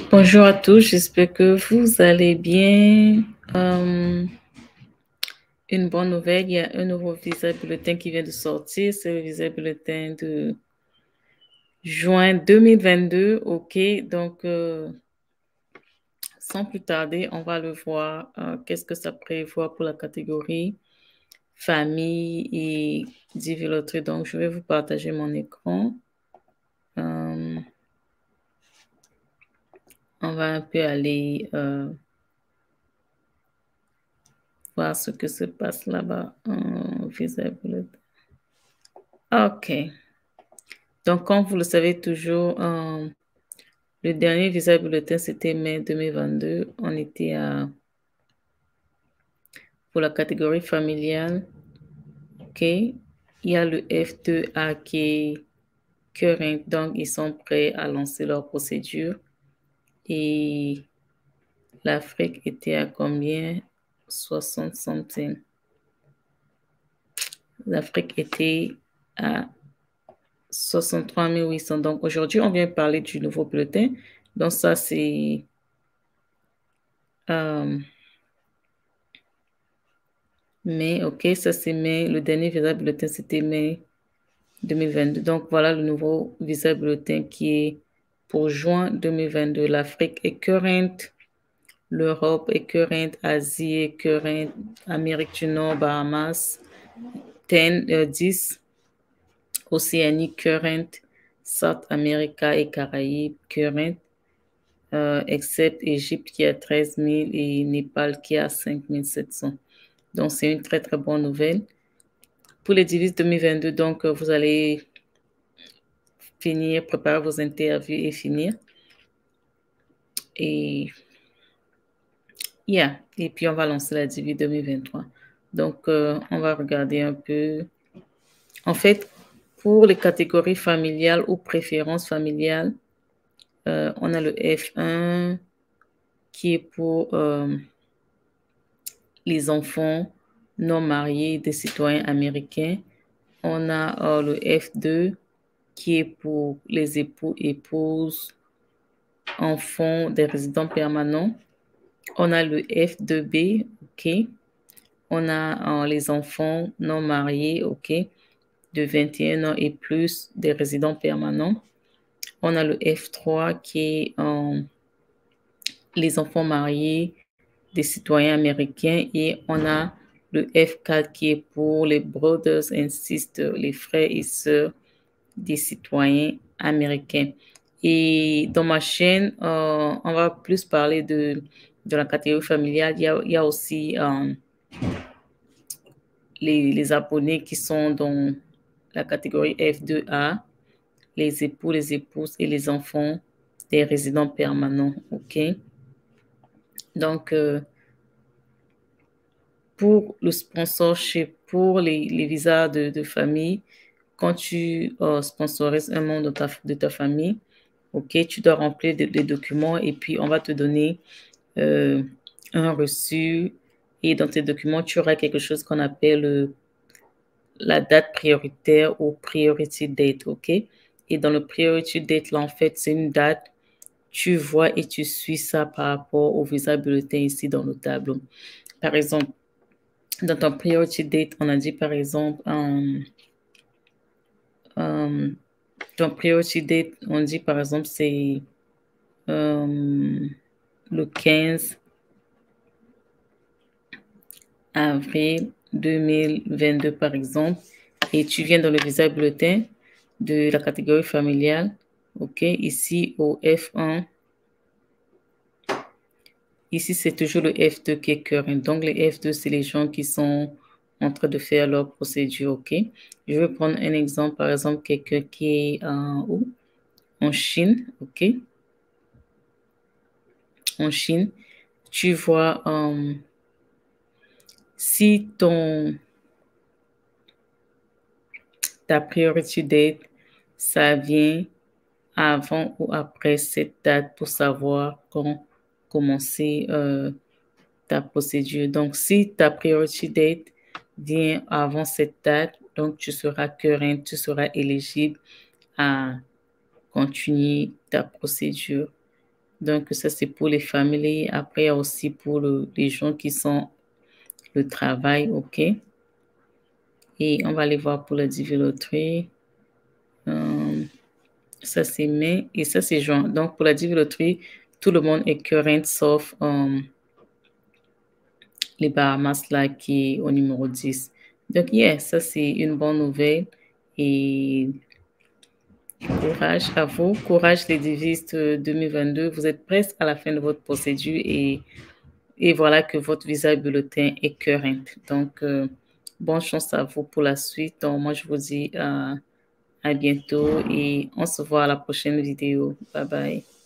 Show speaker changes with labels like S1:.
S1: Bonjour à tous, j'espère que vous allez bien. Une bonne nouvelle, il y a un nouveau visa bulletin qui vient de sortir, c'est le visa bulletin de juin 2022. OK, donc sans plus tarder, on va le voir. Qu'est-ce que ça prévoit pour la catégorie famille et divers loterie. Donc, je vais vous partager mon écran. On va un peu aller voir ce que se passe là-bas en visa bulletin. OK. Donc, comme vous le savez toujours, le dernier visa bulletin, c'était mai 2022. On était pour la catégorie familiale. OK. Il y a le F2A qui est current, donc ils sont prêts à lancer leur procédure. Et l'Afrique était à combien? 60 centimes. L'Afrique était à 63 800. Donc, aujourd'hui, on vient parler du nouveau bulletin. Donc, ça, c'est mai, OK, ça c'est mai. Le dernier visa bulletin, c'était mai 2022. Donc, voilà le nouveau visa bulletin qui est pour juin 2022. L'Afrique est current, l'Europe est current, Asie est current, Amérique du Nord, Bahamas, 10, Océanie current, South America et Caraïbes current, except Égypte qui a 13 000 et Népal qui a 5 700. Donc, c'est une très, très bonne nouvelle. Pour les devises 2022, donc, vous allez finir, préparer vos interviews et finir. Et, et puis, on va lancer la divise 2023. Donc, on va regarder un peu. En fait, pour les catégories familiales ou préférences familiales, on a le F1 qui est pour les enfants non mariés des citoyens américains. On a le F2 qui est pour les époux, épouses, enfants des résidents permanents. On a le F2B, OK. On a les enfants non mariés, OK, de 21 ans et plus des résidents permanents. On a le F3 qui est les enfants mariés des citoyens américains et on a le F4 qui est pour les brothers and sisters, les frères et sœurs des citoyens américains. Et dans ma chaîne, on va plus parler de la catégorie familiale. Il y a aussi les abonnés qui sont dans la catégorie F2A, les époux, les épouses et les enfants des résidents permanents. OK? Donc, pour le sponsorship, pour les visas de famille, quand tu sponsorises un membre de ta famille, OK, tu dois remplir des documents et puis on va te donner un reçu. Et dans tes documents, tu auras quelque chose qu'on appelle la date prioritaire ou priority date, OK? Et dans le priority date, là, en fait, c'est une date, tu vois et tu suis ça par rapport au visa bulletin ici dans le tableau. Par exemple, dans ton priority date, on a dit par exemple, ton priority date, on dit par exemple, c'est le 15 avril 2022, par exemple, et tu viens dans le visa bulletin de la catégorie familiale, OK, ici au F1, ici c'est toujours le F2 qui est current. Donc les F2, c'est les gens qui sont en train de faire leur procédure, OK. Je vais prendre un exemple, par exemple, quelqu'un qui est en Chine, OK. En Chine, tu vois si ta priority date, ça vient avant ou après cette date pour savoir quand commencer ta procédure. Donc, si ta priority date vient avant cette date, donc tu seras current, tu seras éligible à continuer ta procédure. Donc, ça, c'est pour les familles. Après, il y a aussi pour les gens qui sont le travail, OK? Et on va aller voir pour la DV Lottery. Ça, c'est mai et ça, c'est juin. Donc, pour la DV Lottery, tout le monde est current sauf les Bahamas là qui est au numéro 10. Donc, yeah, ça, c'est une bonne nouvelle. Et courage à vous. Courage les divistes 2022. Vous êtes presque à la fin de votre procédure et voilà que votre visa bulletin est current. Donc, bonne chance à vous pour la suite. Donc, moi, je vous dis à bientôt et on se voit à la prochaine vidéo. Bye bye.